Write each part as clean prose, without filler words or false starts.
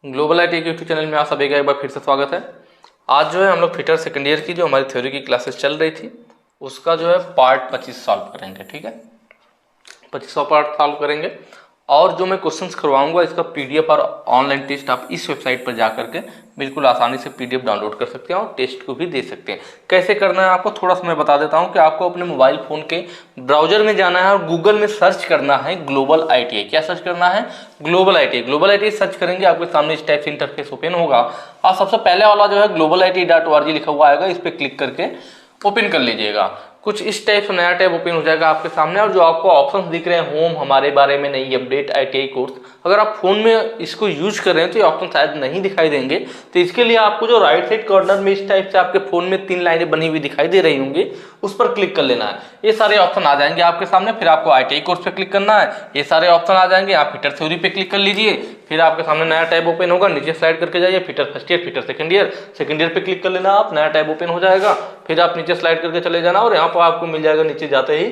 Global IT के YouTube channel में आप सभी का एक बार फिर से स्वागत है। आज जो है हम लोग फिटर सेकेंड ईयर की जो हमारी थ्योरी की क्लासेस चल रही थी उसका जो है पार्ट 25 सॉल्व करेंगे। ठीक है, 25वां पार्ट सॉल्व करेंगे और जो मैं क्वेश्चंस करवाऊंगा इसका पीडीएफ और ऑनलाइन टेस्ट आप इस वेबसाइट पर जा करके बिल्कुल आसानी से पीडीएफ डाउनलोड कर सकते हैं और टेस्ट को भी दे सकते हैं। कैसे करना है आपको थोड़ा सा मैं बता देता हूं कि आपको अपने मोबाइल फ़ोन के ब्राउजर में जाना है और गूगल में सर्च करना है ग्लोबल आईटीआई। क्या सर्च करना है? Global ITI. Global ITI search करेंगे आपके सामने इस टाइप से इंटरफेस ओपन होगा और सबसे पहले वाला जो है globalITI.org लिखा हुआ आएगा, इस पर क्लिक करके ओपन कर लीजिएगा। कुछ इस टाइप से नया टैब ओपन हो जाएगा आपके सामने और जो आपको ऑप्शंस दिख रहे हैं होम, हमारे बारे में, नई अपडेट, आईटीआई कोर्स, अगर आप फोन में इसको यूज कर रहे हैं तो ये ऑप्शन शायद नहीं दिखाई देंगे। तो इसके लिए आपको जो राइट साइड कॉर्नर में इस टाइप से आपके फोन में 3 लाइनें बनी हुई दिखाई दे रही होंगी उस पर क्लिक कर लेना है। ये सारे ऑप्शन आ जाएंगे आपके सामने। फिर आपको आईटीआई कोर्स पे क्लिक करना है, ये सारे ऑप्शन आ जाएंगे। आप फिटर थ्योरी पे क्लिक कर लीजिए, फिर आपके सामने नया टैब ओपन होगा। नीचे स्लाइड करके जाइए, fitter first year, fitter second year पे क्लिक कर लेना आप, नया टैब ओपन हो जाएगा। फिर आप नीचे स्लाइड करके चले जाना और यहाँ पर आपको मिल जाएगा नीचे जाते ही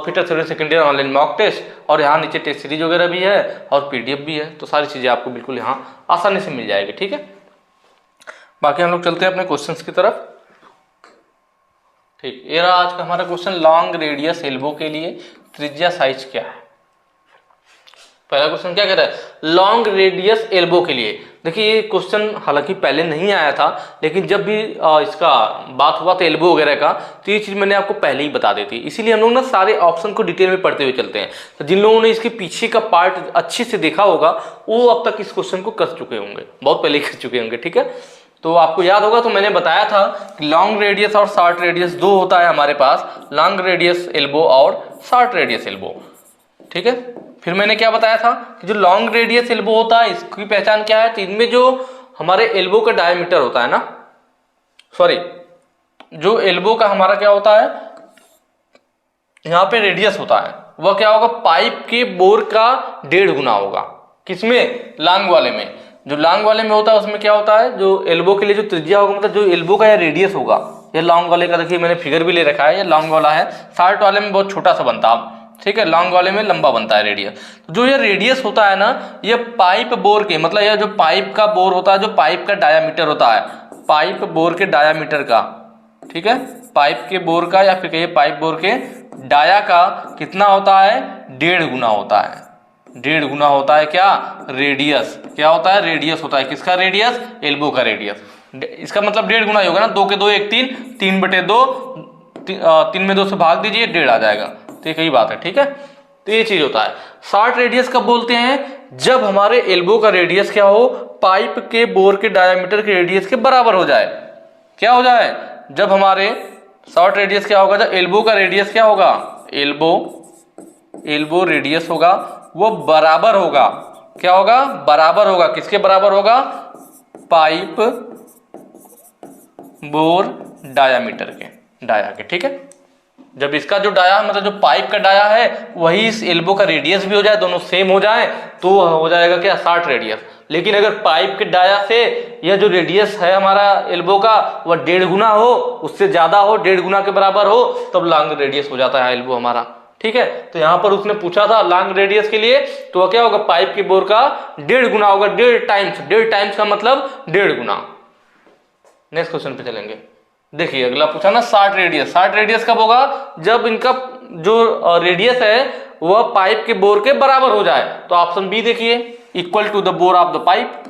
fitter theory second year online mock test, और यहाँ नीचे टेस्ट सीरीज वगैरह भी है और पीडीएफ भी है। तो सारी चीजें आपको बिल्कुल यहाँ आसानी से मिल जाएगी। ठीक है, बाकी हम लोग चलते हैं अपने क्वेश्चंस की तरफ। ठीक, ये रहा आज का हमारा क्वेश्चन। लॉन्ग रेडियस एल्बो के लिए त्रिज्या साइज क्या है? पहला क्वेश्चन क्या कह रहा है? लॉन्ग रेडियस एल्बो के लिए। देखिए ये क्वेश्चन हालांकि पहले नहीं आया था, लेकिन जब भी इसका बात हुआ था एल्बो वगैरह का तो ये चीज मैंने आपको पहले ही बता दी थी। इसीलिए हम लोग ना सारे ऑप्शन को डिटेल में पढ़ते हुए चलते हैं। तो जिन लोगों ने इसके पीछे का पार्ट अच्छे से देखा होगा वो अब तक इस क्वेश्चन को कर चुके होंगे, बहुत पहले कर चुके होंगे। ठीक है, तो आपको याद होगा तो मैंने बताया था कि लॉन्ग रेडियस और शॉर्ट रेडियस दो होता है हमारे पास, लॉन्ग रेडियस एल्बो और शॉर्ट रेडियस एल्बो। ठीक है, फिर मैंने क्या बताया था कि जो लॉन्ग रेडियस एल्बो होता है इसकी पहचान क्या है? तो इनमें जो हमारे एल्बो का डायमीटर होता है ना, सॉरी, जो एल्बो का हमारा क्या होता है यहाँ पे रेडियस होता है वह क्या होगा? पाइप के बोर का 1.5 गुना होगा। किसमें? लॉन्ग वाले में। जो लॉन्ग वाले में होता है उसमें क्या होता है, जो एल्बो के लिए जो त्रिज्या होगा, मतलब जो एल्बो का या रेडियस होगा, ये लॉन्ग वाले का देखिए मैंने फिगर भी ले रखा है, ये लॉन्ग वाला है। शॉर्ट वाले में बहुत छोटा सा बनता है, ठीक है, लॉन्ग वाले में लंबा बनता है रेडियस। तो जो ये रेडियस होता है ना, ये पाइप बोर के, मतलब यह जो पाइप का बोर होता है, जो पाइप का डायामीटर होता है, पाइप बोर के डायामीटर का, ठीक है, पाइप के बोर का या फिर कहिए पाइप बोर के डाया का कितना होता है? 1.5 गुना होता है। 1.5 गुना होता है क्या? रेडियस। क्या होता है? रेडियस होता है। किसका रेडियस? एल्बो का रेडियस। इसका मतलब 1.5 गुना ही होगा ना, 2 के 2 1 3, 3/2, 3 में 2 से भाग दीजिए, 1.5 आ जाएगा। तो ये कई बात है। ठीक है, तो ये चीज होता है। शॉर्ट रेडियस कब बोलते हैं? जब हमारे एल्बो का रेडियस क्या हो? पाइप के बोर के डायमीटर के रेडियस के बराबर हो जाए। क्या हो जाए? जब हमारे शॉर्ट रेडियस क्या होगा? जब एल्बो का रेडियस क्या होगा? एल्बो रेडियस होगा वो बराबर होगा। क्या होगा? बराबर होगा। किसके बराबर होगा? पाइप बोर डायामीटर के, डाया के। ठीक है, जब इसका जो डाया मतलब जो पाइप का डाया है वही इस एल्बो का रेडियस भी हो जाए, दोनों सेम हो जाए, तो हो जाएगा क्या? Short radius. लेकिन अगर पाइप के डाया से यह जो रेडियस है हमारा एल्बो का वह 1.5 गुना हो, उससे ज्यादा हो, 1.5 गुना के बराबर हो, तब लॉन्ग रेडियस हो जाता है एल्बो हमारा। ठीक है, तो यहां पर उसने पूछा था लॉन्ग रेडियस के लिए, तो क्या होगा? पाइप के बोर का 1.5 गुना होगा। 1.5 टाइम्स का मतलब 1.5 गुना। नेक्स्ट क्वेश्चन पे चलेंगे। देखिए अगला पूछा ना शॉर्ट रेडियस। शॉर्ट रेडियस कब होगा? जब इनका जो रेडियस है वह पाइप के बोर के बराबर हो जाए। तो ऑप्शन बी देखिए, equal to the bore of the pipe.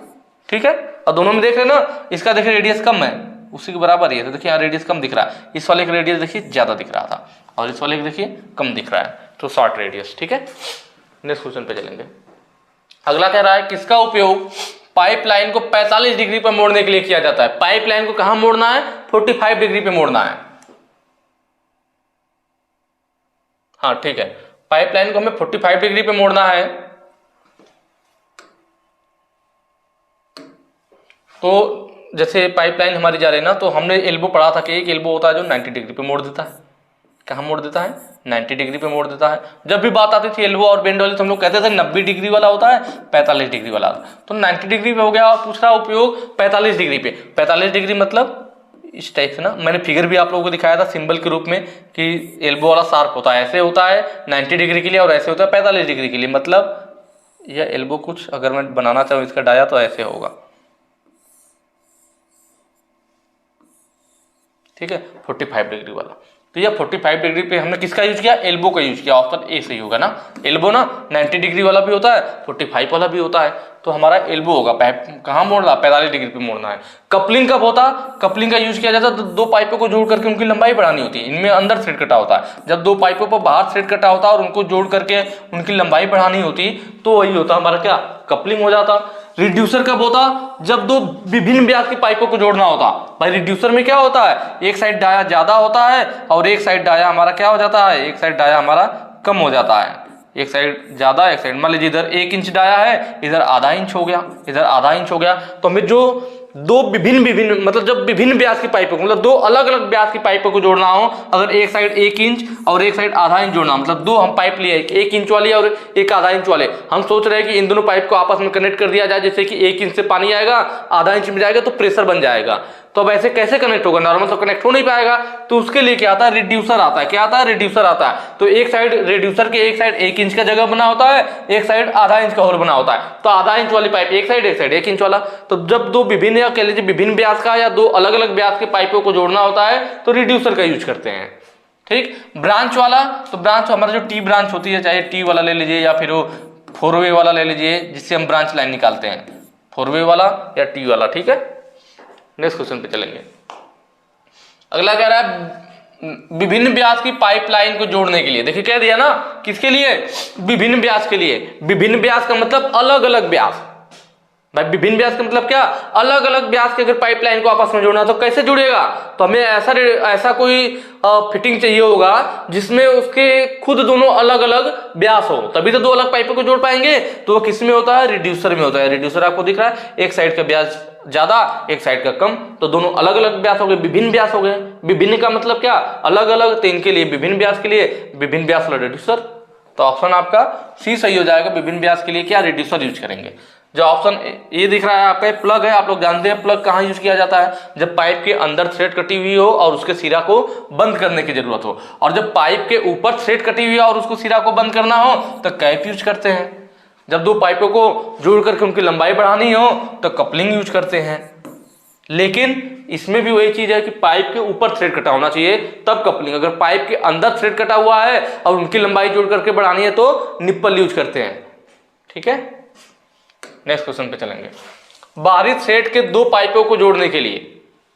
ठीक है, और दोनों में देख रहे ना, इसका देखिए रेडियस कम है, उसी के बराबर ही है। तो देखिए यहाँ रेडियस कम दिख रहा है, इस वाले का रेडियस देखिए ज्यादा दिख रहा था और इस वाले का देखिए कम दिख रहा है, तो शॉर्ट रेडियस। ठीक है, नेक्स्ट क्वेश्चन पे चलेंगे। अगला कह रहा है किसका उपयोग पाइपलाइन को 45 डिग्री पर मोड़ने के लिए किया जाता है? पाइपलाइन को कहां मोड़ना है? 45 डिग्री पे मोड़ना है। हाँ ठीक है, पाइपलाइन को हमें 45 डिग्री पे मोड़ना है। तो जैसे पाइपलाइन हमारी जा रही है ना, तो हमने एल्बो पढ़ा था कि एक एल्बो होता है जो 90 डिग्री पे मोड़ देता है। कहाँ मोड़ देता है? 90 डिग्री पे मोड़ देता है। जब भी बात आती थी एल्बो और बेंड वाली तो हम लोग कहते थे 90 डिग्री वाला होता है, 45 डिग्री वाला। तो 90 डिग्री पे हो गया, और पूछ रहा उपयोग 45 डिग्री पे। 45 डिग्री मतलब इस टाइप से ना, मैंने फिगर भी आप लोगों को दिखाया था सिंबल के रूप में कि एल्बो वाला शार्प होता है, ऐसे होता है 90 डिग्री के लिए और ऐसे होता है 45 डिग्री के लिए। मतलब या एल्बो कुछ अगर मैं बनाना चाहूँ इसका डाया तो ऐसे होगा, ठीक है, 45 डिग्री वाला। तो यह 45 डिग्री पे हमने किसका यूज किया, एल्बो का यूज किया, ऑप्शन ए सही होगा ना। एल्बो ना 90 डिग्री वाला भी होता है, 45 वाला भी होता है, तो हमारा एल्बो होगा। पाइप कहाँ मोड़ना, 45 डिग्री पे मोड़ना है। कपलिंग कब होता, कपलिंग का यूज किया जाता है तो दो पाइपों को जोड़ करके उनकी लंबाई बढ़ानी होती है। इनमें अंदर थ्रेड कटा होता है, जब दो पाइपों पर बाहर थ्रेड कटा होता है और उनको जोड़ करके उनकी लंबाई बढ़ानी होती तो वही होता हमारा क्या, कपलिंग हो जाता। रिड्यूसर कब होता, जब दो विभिन्न व्यास की पाइपों को जोड़ना होता। भाई रिड्यूसर में क्या होता है, एक साइड डाया ज्यादा होता है और एक साइड डाया हमारा क्या हो जाता है, एक साइड डाया हमारा कम हो जाता है। एक साइड ज्यादा, एक साइड, मान लीजिए इधर 1 इंच डाया है, इधर आधा इंच हो गया, इधर आधा इंच हो गया। तो हमें जो दो विभिन्न मतलब जब विभिन्न व्यास की पाइपों को, मतलब दो अलग अलग व्यास की पाइपों को जोड़ना हो, अगर एक साइड 1 इंच और एक साइड आधा इंच जोड़ना, मतलब दो हम पाइप लिए, 1 इंच वाली और एक आधा इंच वाले, हम सोच रहे हैं कि इन दोनों पाइप को आपस में कनेक्ट कर दिया जाए, जैसे कि 1 इंच से पानी आएगा, आधा इंच में जाएगा तो प्रेशर बन जाएगा। तो अब ऐसे कैसे कनेक्ट होगा, नॉर्मल तो कनेक्ट हो नहीं पाएगा। तो उसके लिए क्या आता है, रिड्यूसर आता है। क्या आता है, रिड्यूसर आता है। तो एक साइड रिड्यूसर के एक साइड 1 इंच का जगह बना होता है, एक साइड आधा इंच का होल बना होता है। तो आधा इंच वाली पाइप एक साइड 1 इंच वाला। तो जब दो विभिन्न या कह लीजिए विभिन्न व्यास का या दो अलग अलग व्यास के पाइपों को जोड़ना होता है तो रिड्यूसर का यूज करते हैं। ठीक, ब्रांच वाला, तो ब्रांच हमारा जो टी ब्रांच होती है, चाहे टी वाला ले लीजिए या फिर वो 4 वे वाला ले लीजिए, जिससे हम ब्रांच लाइन निकालते हैं, 4 वे वाला या टी वाला। ठीक है, नेक्स्ट क्वेश्चन पे चलेंगे। अगला कह रहा है विभिन्न व्यास की पाइपलाइन को जोड़ने के लिए। देखिए कह दिया ना, किसके लिए, विभिन्न व्यास के लिए। विभिन्न व्यास का मतलब अलग अलग व्यास। भाई विभिन्न व्यास का मतलब क्या, अलग अलग व्यास के अगर पाइपलाइन को आपस में जोड़ना तो कैसे जुड़ेगा, तो हमें ऐसा कोई फिटिंग चाहिए होगा जिसमें उसके खुद दोनों अलग अलग व्यास हो, तभी तो दो अलग पाइपों को जोड़ पाएंगे। तो वो किस में होता है, रिड्यूसर में होता है। रिड्यूसर आपको दिख रहा है, एक साइड का व्यास ज्यादा, एक साइड का कम, तो दोनों अलग अलग व्यास हो गए, विभिन्न व्यास हो गए। विभिन्न का मतलब क्या, अलग अलग, तो इनके लिए विभिन्न व्यास के लिए विभिन्न व्यास वाला रिड्यूसर। तो ऑप्शन आपका सी सही हो जाएगा, विभिन्न व्यास के लिए क्या, रिड्यूसर यूज करेंगे। जो ऑप्शन ये दिख रहा है आपका प्लग है, आप लोग जानते हैं प्लग कहाँ यूज किया जाता है, जब पाइप के अंदर थ्रेड कटी हुई हो और उसके सिरा को बंद करने की जरूरत हो, और जब पाइप के ऊपर थ्रेड कटी हुई है और उसको सिरा को बंद करना हो तो कैप यूज करते हैं। जब दो पाइपों को जोड़ करके उनकी लंबाई बढ़ानी हो तो कपलिंग यूज करते हैं। लेकिन इसमें भी वही चीज है कि पाइप के ऊपर थ्रेड कटा होना चाहिए तब कपलिंग। अगर पाइप के अंदर थ्रेड कटा हुआ है और उनकी लंबाई जोड़ करके बढ़ानी है तो निप्पल यूज करते हैं। ठीक है, नेक्स्ट क्वेश्चन पे चलेंगे। बाहरी थ्रेड के दो पाइपों को जोड़ने के लिए,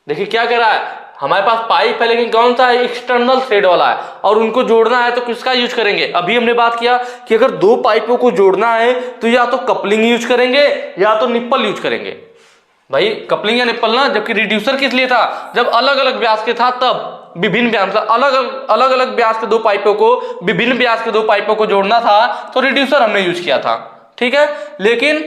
देखिए क्या कह रहा है, हमारे पास पाइप है लेकिन कौन सा है, एक्सटर्नल थ्रेड वाला है, और उनको जोड़ना है तो किसका यूज करेंगे। अभी हमने बात किया कि अगर दो पाइपों को जोड़ना है तो या तो कपलिंग यूज करेंगे या तो निप्पल यूज करेंगे। भाई कपलिंग या निप्पल ना, जबकि रिड्यूसर किस लिए था, जब अलग अलग व्यास के था तब विभिन्न व्यास, अलग अलग व्यास के दो पाइपों को, विभिन्न व्यास के दो पाइपों को जोड़ना था तो रिड्यूसर हमने यूज किया था। ठीक है, लेकिन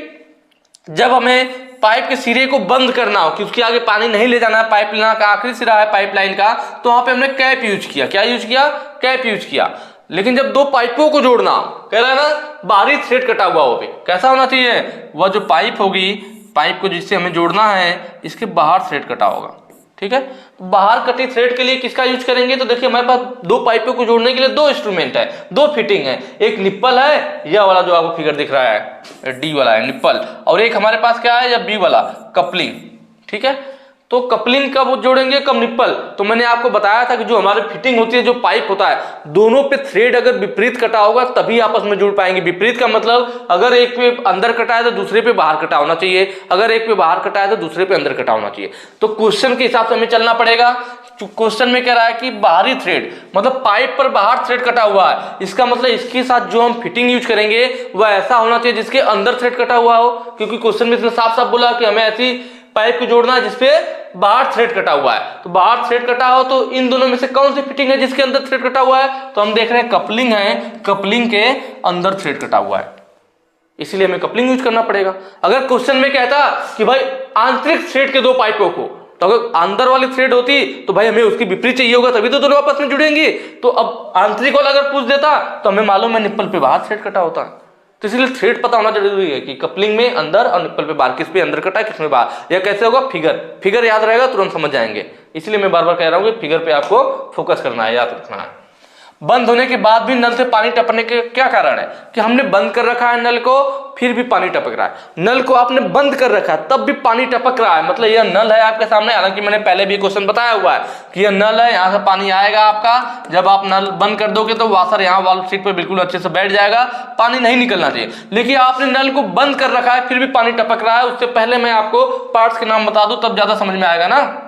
जब हमें पाइप के सिरे को बंद करना हो कि उसके आगे पानी नहीं ले जाना है, पाइपलाइन का आखिरी सिरा है पाइपलाइन का, तो वहां पे हमने कैप यूज किया। क्या यूज किया, कैप यूज किया। लेकिन जब दो पाइपों को जोड़ना हो, कह रहा है ना बाहरी थ्रेड कटा हुआ हो, कैसा होना चाहिए, वह जो पाइप होगी, पाइप को जिससे हमें जोड़ना है इसके बाहर थ्रेड कटा होगा। ठीक है, बाहर कटी थ्रेड के लिए किसका यूज करेंगे, तो देखिए हमारे पास दो पाइपों को जोड़ने के लिए दो इंस्ट्रूमेंट है, दो फिटिंग है। एक निप्पल है, यह वाला जो आपको फिगर दिख रहा है डी वाला है निप्पल, और एक हमारे पास क्या है, या बी वाला कपलिंग। ठीक है, तो कपलिंग कब जोड़ेंगे, कब निप्पल। तो मैंने आपको बताया था कि जो हमारी फिटिंग होती है, जो पाइप होता है, दोनों पे थ्रेड अगर विपरीत कटा होगा तभी आपस में जुड़ पाएंगे। विपरीत का मतलब अगर एक पे अंदर कटा है तो दूसरे पे बाहर कटा होना चाहिए, अगर एक पे बाहर कटा है तो दूसरे पे अंदर कटा होना चाहिए। तो क्वेश्चन के हिसाब से हमें चलना पड़ेगा। क्वेश्चन में कह रहा है कि बाहरी थ्रेड मतलब पाइप पर बाहर थ्रेड कटा हुआ है, इसका मतलब इसके साथ जो हम फिटिंग यूज करेंगे वह ऐसा होना चाहिए जिसके अंदर थ्रेड कटा हुआ हो, क्योंकि क्वेश्चन में इसने साफ साफ बोला कि हमें ऐसी पाइप को जोड़ना है जिसपे बाहर थ्रेड कटा हुआ है। तो बाहर थ्रेड कटा हो तो इन दोनों में से कौन सी फिटिंग है जिसके अंदर थ्रेड कटा हुआ है, तो हम देख रहे हैं कपलिंग है, कपलिंग के अंदर थ्रेड कटा हुआ है, इसलिए हमें कपलिंग यूज करना पड़ेगा। अगर क्वेश्चन में कहता कि भाई आंतरिक थ्रेड के दो पाइपों को, तो अगर अंदर वाली थ्रेड होती तो भाई हमें उसकी विपरीत चाहिए होगा तभी तो दोनों आपस में जुड़ेंगे। तो अब आंतरिक वाला अगर पूछ देता तो हमें मालूम है निप्पल पे बाहर थ्रेड कटा होता है। तो इसलिए थ्रेड पता होना जरूरी है कि कपलिंग में अंदर और निप्पल पे बाहर, किस पे अंदर कटा है किस में बाहर। यह कैसे होगा, फिगर याद रहेगा तुरंत समझ जाएंगे। इसलिए मैं बार बार कह रहा हूँ कि फिगर पे आपको फोकस करना है, याद रखना है। बंद होने के बाद भी नल से पानी टपकने के क्या कारण है कि हमने बंद कर रखा है नल को, फिर भी पानी टपक रहा है। नल को आपने बंद कर रखा है तब भी पानी टपक रहा है, मतलब यह नल है आपके सामने। हालांकि मैंने पहले भी क्वेश्चन बताया हुआ है कि यह नल है, यहाँ से पानी आएगा आपका। जब आप नल बंद कर दोगे तो वाशर यहाँ वाल्व सीट पर बिल्कुल अच्छे से बैठ जाएगा, पानी नहीं निकलना चाहिए। लेकिन आपने नल को बंद कर रखा है फिर भी पानी टपक रहा है। उससे पहले मैं आपको पार्ट्स के नाम बता दूं तब ज्यादा समझ में आएगा ना।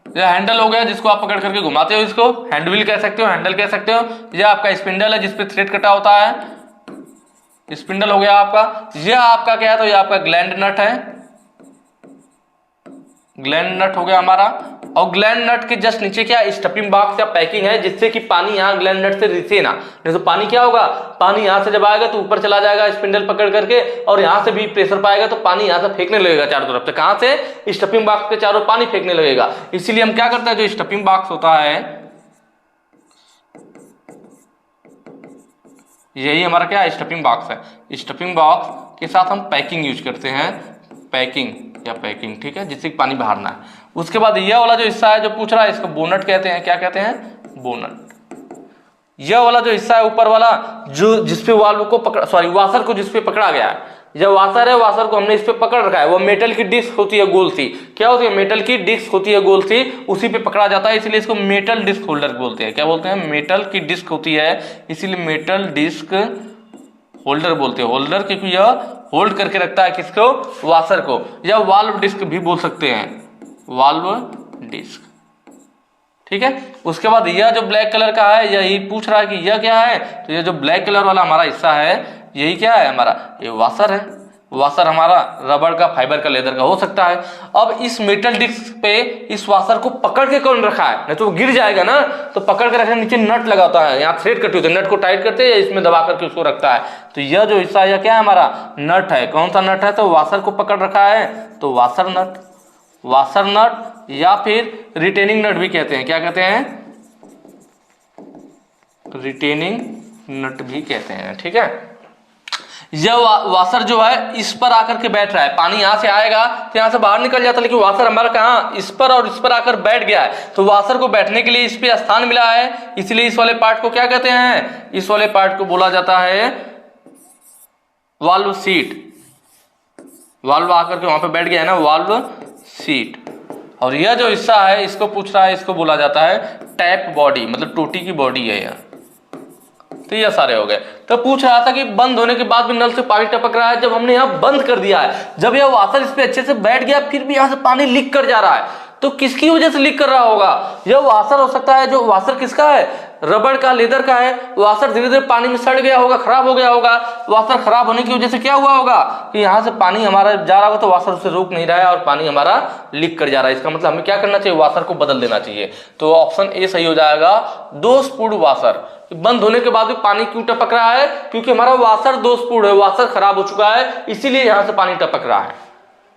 यह हैंडल हो गया जिसको आप पकड़ करके घुमाते हो, इसको हैंड व्हील कह सकते हो, हैंडल कह सकते हो। यह आपका स्पिंडल है जिसपे थ्रेड कटा होता है, स्पिंडल हो गया आपका। यह आपका क्या है तो यह आपका ग्लैंड नट है, ग्लैंड नट हो गया हमारा। और ग्लैंड नट के जस्ट नीचे क्या स्टफिंग बॉक्स या पैकिंग है, जिससे कि पानी यहाँ ग्लैंड नट से रिसे ना, नहीं तो पानी क्या होगा, पानी यहाँ से जब आएगा तो ऊपर चला जाएगा स्पिंडल पकड़ करके, और यहाँ से भी प्रेशर पाएगा तो पानी यहाँ से फेंकने लगेगा चारों तरफ से। कहाँ से, स्टफिंग बॉक्स के चारों पानी फेंकने लगेगा। इसीलिए हम क्या करते हैं, जो स्टफिंग बॉक्स होता है यही हमारा क्या स्टफिंग बॉक्स है। स्टफिंग बॉक्स के साथ हम पैकिंग यूज करते हैं, पैकिंग या पैकिंग, ठीक है, जिससे पानी बाहर ना है। उसके बाद यह वाला जो हिस्सा है जो पूछ रहा है, इसको बोनट कहते हैं। क्या कहते हैं, बोनट। यह वाला जो हिस्सा है ऊपर वाला, जो जिसपे वाल्व को पकड़, सॉरी वाशर को जिसपे पकड़ा गया है, जब वाशर है, वाशर को हमने इस पे पकड़ रखा है। वो मेटल की डिस्क होती है गोल सी, क्या होती है, मेटल की डिस्क होती है गोल सी, उसी पे पकड़ा जाता है, इसलिए इसको मेटल डिस्क होल्डर बोलते हैं। क्या बोलते हैं, मेटल की डिस्क होती है, इसीलिए मेटल डिस्क होल्डर बोलते हैं। होल्डर क्योंकि यह होल्ड करके रखता है किसको, वाशर को। या वाल्व डिस्क भी बोल सकते हैं, वाल्व डिस्क, ठीक है। उसके बाद यह जो ब्लैक कलर का है, यही पूछ रहा है कि यह क्या है, तो ये जो ब्लैक कलर वाला हमारा हिस्सा है यही क्या है हमारा, ये वाशर है। वाशर हमारा रबड़ का, फाइबर का, लेदर का हो सकता है। अब इस मेटल डिस्क पे इस वाशर को पकड़ के कौन रखा है, नहीं तो वो गिर जाएगा ना, तो पकड़ के रखने नीचे नट लगा होता है, यहाँ थ्रेड कटी होती है, नट को टाइट करते हैं, इसमें दबा करके उसको रखता है। तो यह जो हिस्सा यह क्या है हमारा, नट है। कौन सा नट है, तो वाशर को पकड़ रखा है तो वाशर नट, वाशर नट या फिर रिटेनिंग नट भी कहते हैं। क्या कहते हैं, रिटेनिंग नट भी कहते हैं, ठीक है। यह वाशर जो है इस पर आकर के बैठ रहा है, पानी यहां से आएगा तो यहां से बाहर निकल जाता है, लेकिन वाशर हमारा कहाँ, इस पर और इस पर आकर बैठ गया है। तो वाशर को बैठने के लिए इस पे स्थान मिला है, इसलिए इस वाले पार्ट को क्या कहते हैं, इस वाले पार्ट को बोला जाता है वाल्व सीट। वाल्व आकर के वहां पे बैठ गया है ना, वाल्व सीट। और यह जो हिस्सा है इसको पूछ रहा है, इसको बोला जाता है टैप बॉडी, मतलब टोटी की बॉडी है यह। तो ये सारे हो गए। तो पूछ रहा था कि बंद होने के बाद भी नल से पानी टपक रहा है, जब हमने यहाँ बंद कर दिया है, जब यह वाशर इस पे अच्छे से बैठ गया, फिर भी यहाँ से पानी लीक कर जा रहा है, तो किसकी वजह से लीक कर रहा होगा, यह वाशर हो सकता है। जो वाशर किसका है, रबड़ का, लेदर का है। वाशर धीरे धीरे पानी में सड़ गया होगा, खराब हो गया होगा। वाशर खराब होने की वजह से क्या हुआ होगा कि यहाँ से पानी हमारा जा रहा होगा, तो वाशर उसे रोक नहीं रहा है और पानी हमारा लीक कर जा रहा है। इसका मतलब हमें क्या करना चाहिए, वाशर को बदल देना चाहिए। तो ऑप्शन ए सही हो जाएगा, दोषपूर्ण वाशर। बंद होने के बाद भी पानी क्यों टपक रहा है, क्योंकि हमारा वाशर दोषपूर्ण है, वाशर खराब हो चुका है, इसीलिए यहां से पानी टपक रहा है,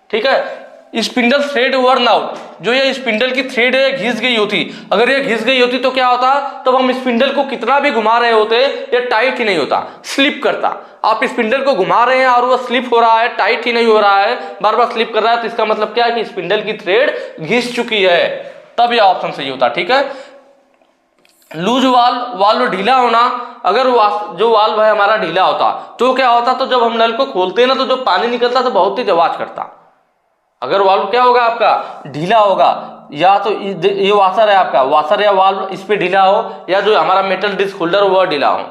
ठीक है। स्पिंडल थ्रेड वर्न आउट, जो ये स्पिंडल की थ्रेड है घिस गई होती, अगर ये घिस गई होती तो क्या होता, तब हम स्पिंडल को कितना भी घुमा रहे होते ये टाइट ही नहीं होता, स्लिप करता। आप स्पिंडल को घुमा रहे हैं और वो स्लिप हो रहा है, टाइट ही नहीं हो रहा है, बार बार स्लिप कर रहा है, तो इसका मतलब क्या है कि स्पिंडल की थ्रेड घिस चुकी है, तब यह ऑप्शन सही होता, ठीक है। लूज वाल्व, वाल्व ढीला होना, अगर जो वाल्व है हमारा ढीला होता तो क्या होता, तो जब हम नल को खोलते हैं ना, तो जो पानी निकलता तो बहुत तेज आवाज करता। अगर वाल्व क्या होगा आपका, ढीला होगा, या तो ये वाशर है आपका, वाशर या वाल्व इस पे ढीला हो, या जो हमारा मेटल डिस्क होल्डर वह ढीला हो,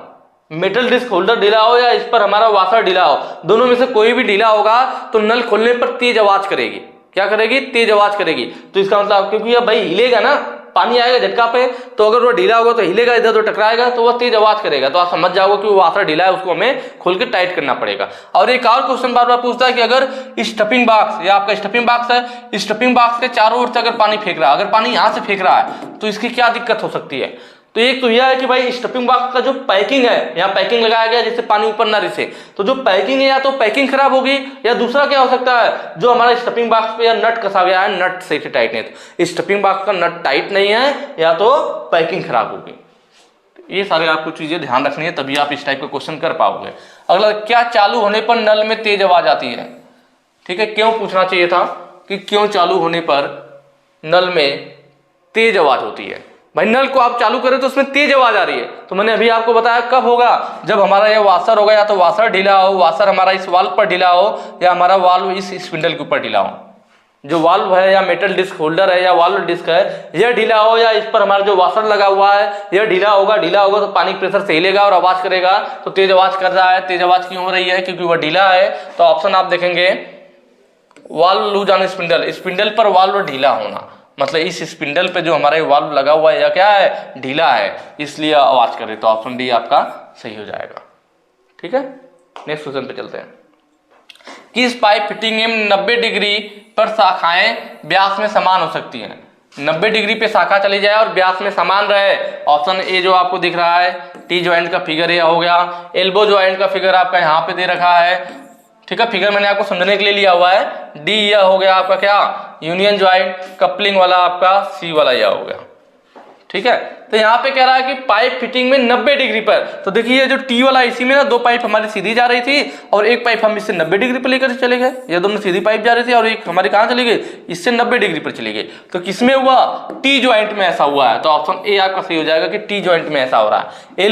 मेटल डिस्क होल्डर ढीला हो, या इस पर हमारा वाशर ढीला हो, दोनों में से कोई भी ढीला होगा तो नल खोलने पर तेज आवाज करेगी। क्या करेगी, तेज आवाज करेगी। तो इसका मतलब, क्योंकि यह भाई हिलेगा ना, पानी आएगा झटका पे, तो अगर वो ढीला होगा तो हिलेगा, इधर उधर टकराएगा तो वह तेज आवाज करेगा। तो आप समझ जाओगे कि वो वाशर ढीला है, उसको हमें खोल के टाइट करना पड़ेगा। और एक और क्वेश्चन बार बार पूछता है कि अगर स्टफिंग बॉक्स, या आपका स्टफिंग बॉक्स है, स्टफिंग बॉक्स के चारों ओर से अगर पानी फेंक रहा है, अगर पानी यहाँ से फेंक रहा है तो इसकी क्या दिक्कत हो सकती है। तो एक तो यह है कि भाई स्टफिंग बॉक्स का जो पैकिंग है, यहाँ पैकिंग लगाया गया जिससे पानी ऊपर ना रिसे, तो जो पैकिंग है या तो पैकिंग खराब होगी, या दूसरा क्या हो सकता है, जो हमारा स्टफिंग बॉक्स पे या नट कसा गया है, नट सही से टाइट नहीं, तो स्टफिंग बॉक्स का नट टाइट नहीं है, या तो पैकिंग खराब होगी। ये सारे आपको चीजें ध्यान रखनी है, तभी आप इस टाइप का क्वेश्चन कर पाओगे। अगला, क्या चालू होने पर नल में तेज आवाज आती है, ठीक है। क्यों पूछना चाहिए था कि क्यों चालू होने पर नल में तेज आवाज होती है। भाई नल को आप चालू करें तो उसमें तेज आवाज आ रही है, तो मैंने अभी आपको बताया कब होगा, जब हमारा ये वाशर होगा, या तो वाशर ढीला हो, वाशर हमारा इस वाल्व पर ढीला हो, या हमारा वाल्व इस स्पिंडल के ऊपर ढीला हो। जो वाल्व है या मेटल डिस्क होल्डर है या वाल्व डिस्क है, यह ढीला हो, या इस पर हमारा जो वाशर लगा हुआ है यह ढीला होगा तो पानी प्रेशर से हिलेगा और आवाज करेगा, तो तेज आवाज कर रहा है। तेज आवाज क्यों हो रही है? क्योंकि वह ढीला है। तो ऑप्शन आप देखेंगे valve lose on spindle, spindle पर वाल्व ढीला होना, मतलब इस स्पिंडल पे जो हमारा वाल्व लगा हुआ है यह क्या है? ढीला है, इसलिए आवाज करे। तो ऑप्शन डी आपका सही हो जाएगा। ठीक है, नेक्स्ट क्वेश्चन पे चलते हैं। किस पाइप फिटिंग में 90 डिग्री पर शाखाएं व्यास में समान हो सकती हैं? 90 डिग्री पे शाखा चली जाए और व्यास में समान रहे। ऑप्शन ए जो आपको दिख रहा है, टी ज्वाइंट का फिगर ये हो गया। एल्बो ज्वाइंट का फिगर आपका यहाँ पे दे रखा है। ठीक है, फिगर मैंने आपको समझने के लिए लिया हुआ है। डी यह हो गया आपका क्या? Union joint. कपलिंग वाला आपका सी वाला यह हो गया। ठीक है, तो यहाँ पे कह रहा है कि पाइप फिटिंग में 90 डिग्री पर, तो देखिए जो टी वाला इसी में ना दो पाइप हमारी सीधी जा रही थी और एक पाइप हम इससे 90 डिग्री पर लेकर चले गए। ये दोनों सीधी पाइप जा रही थी और एक हमारी कहाँ चली गई? इससे 90 डिग्री पर चली गई। तो किसमें हुआ? टी ज्वाइंट में ऐसा हुआ है। तो ऑप्शन ए आपका सही हो जाएगा कि टी ज्वाइंट में ऐसा हो रहा है।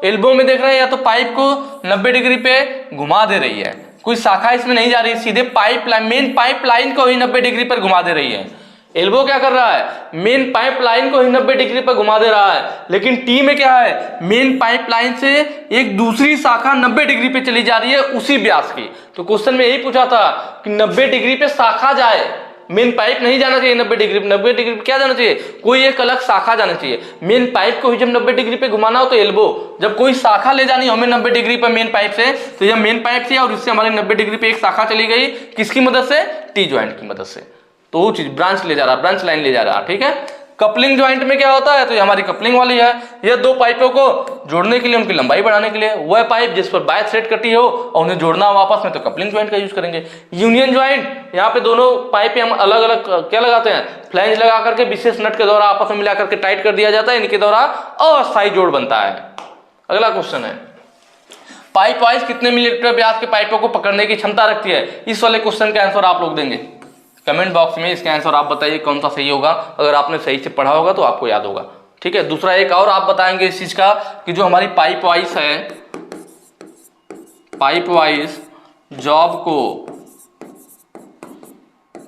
एल्बो में देख रहे हैं, या तो पाइप को 90 डिग्री पे घुमा दे रही है, कोई शाखा इसमें नहीं जा रही, सीधे pipe line, main pipe line को ही 90 डिग्री पर घुमा दे रही है। एल्बो क्या कर रहा है? मेन पाइप लाइन को ही 90 डिग्री पर घुमा दे रहा है। लेकिन टी में क्या है? मेन पाइप लाइन से एक दूसरी शाखा 90 डिग्री पे चली जा रही है उसी व्यास की। तो क्वेश्चन में यही पूछा था कि 90 डिग्री पे शाखा जाए, मेन पाइप नहीं जाना चाहिए 90 डिग्री पे। 90 डिग्री पे क्या जाना चाहिए? कोई एक अलग शाखा जाना चाहिए। मेन पाइप को ही जब 90 डिग्री पे घुमाना हो तो एल्बो, जब कोई शाखा ले जानी हो हमें 90 डिग्री पर मेन पाइप से, तो यह मेन पाइप से और इससे हमारी 90 डिग्री पे एक शाखा चली गई, किसकी मदद से? टी ज्वाइंट की मदद से। तो वो चीज ब्रांच ले जा रहा, ब्रांच लाइन ले जा रहा। ठीक है, कपलिंग ज्वाइंट में क्या होता है? तो ये हमारी कपलिंग वाली है। ये दो पाइपों को जोड़ने के लिए, उनकी लंबाई बढ़ाने के लिए, वह पाइप जिस पर बाय थ्रेड कटी हो और उन्हें जोड़ना हो आपस में, तो कपलिंग ज्वाइंट का यूज करेंगे। यूनियन ज्वाइंट, यहाँ पे दोनों पाइप हम अलग अलग क्या लगाते हैं? फ्लैंज लगा करके विशेष नट के द्वारा आपस में मिला करके टाइट कर दिया जाता है। इनके द्वारा अस्थायी जोड़ बनता है। अगला क्वेश्चन है, पाइप वाइज कितने मिलीमीटर व्यास के पाइपों को पकड़ने की क्षमता रखती है? इस वाले क्वेश्चन का आंसर आप लोग देंगे कमेंट बॉक्स में। इसका आंसर आप बताइए कौन सा सही होगा। अगर आपने सही से पढ़ा होगा तो आपको याद होगा। ठीक है, दूसरा एक और आप बताएंगे इस चीज का कि जो हमारी पाइप वाइज है, पाइप वाइज जॉब को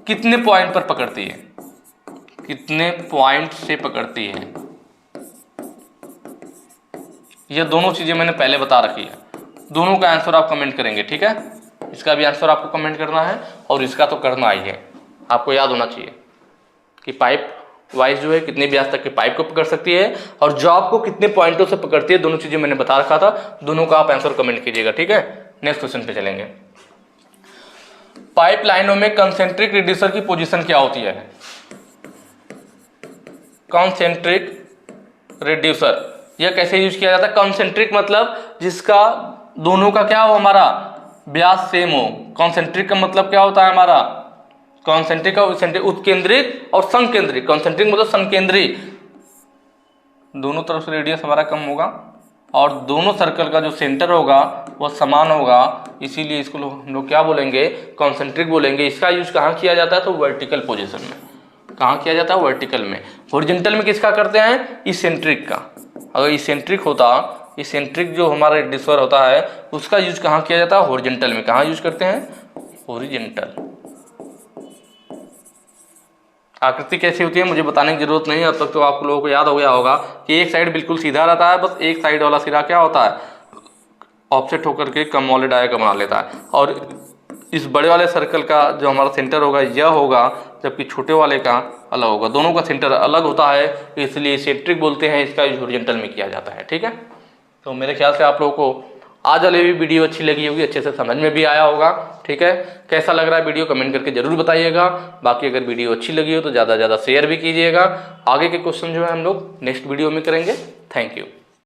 कितने पॉइंट पर पकड़ती है? कितने पॉइंट से पकड़ती है? ये दोनों चीजें मैंने पहले बता रखी है। दोनों का आंसर आप कमेंट करेंगे। ठीक है, इसका भी आंसर आपको कमेंट करना है और इसका तो करना ही है। आपको याद होना चाहिए कि पाइप वाइज जो है कितने व्यास तक के पाइप को पकड़ सकती है और जॉब को कितने पॉइंटों से पकड़ती है। दोनों चीजें मैंने बता रखा था। दोनों का आप आंसर कमेंट कीजिएगा। ठीक है, नेक्स्ट क्वेश्चन पे चलेंगे। पाइप लाइनों में कंसेंट्रिक रिड्यूसर की पोजीशन क्या होती है? कंसेंट्रिक रिड्यूसर यह कैसे यूज किया जाता है? कंसेंट्रिक मतलब जिसका दोनों का क्या हो, हमारा व्यास सेम हो। कंसेंट्रिक का मतलब क्या होता है? हमारा कॉन्सेंट्रिक और उत्केंद्रित और संकेंद्रित। कॉन्सेंट्रिक मतलब संकेंद्री, दोनों तरफ से रेडियस हमारा कम होगा और दोनों सर्कल का जो सेंटर होगा वह समान होगा, इसीलिए इसको हम लोग क्या बोलेंगे? कॉन्सेंट्रिक बोलेंगे। इसका यूज कहाँ किया जाता है? तो वर्टिकल पोजीशन में। कहाँ किया जाता है? वर्टिकल में। हॉरिजॉन्टल में किसका करते हैं? इसेंट्रिक का। अगर इसेंट्रिक होता, इसेंट्रिक जो हमारा रिड्यूसर होता है उसका यूज कहाँ किया जाता है? हॉरिजॉन्टल में। कहाँ यूज करते हैं? हॉरिजॉन्टल। आकृति कैसी होती है मुझे बताने की जरूरत नहीं है, अब तक तो आप लोगों को याद हो गया होगा कि एक साइड बिल्कुल सीधा रहता है, बस एक साइड वाला सिरा क्या होता है? ऑफसेट होकर के कम वाले डायग्राम बना लेता है। और इस बड़े वाले सर्कल का जो हमारा सेंटर होगा यह होगा, जबकि छोटे वाले का अलग होगा। दोनों का सेंटर अलग होता है, इसलिए इसेंट्रिक बोलते हैं। इसका यूज हॉरिजॉन्टल में किया जाता है। ठीक है, तो मेरे ख्याल से आप लोगों को आज वाली भी वीडियो अच्छी लगी होगी, अच्छे से समझ में भी आया होगा। ठीक है, कैसा लग रहा है वीडियो कमेंट करके जरूर बताइएगा। बाकी अगर वीडियो अच्छी लगी हो तो ज़्यादा से ज़्यादा शेयर भी कीजिएगा। आगे के क्वेश्चन जो है हम लोग नेक्स्ट वीडियो में करेंगे। Thank you.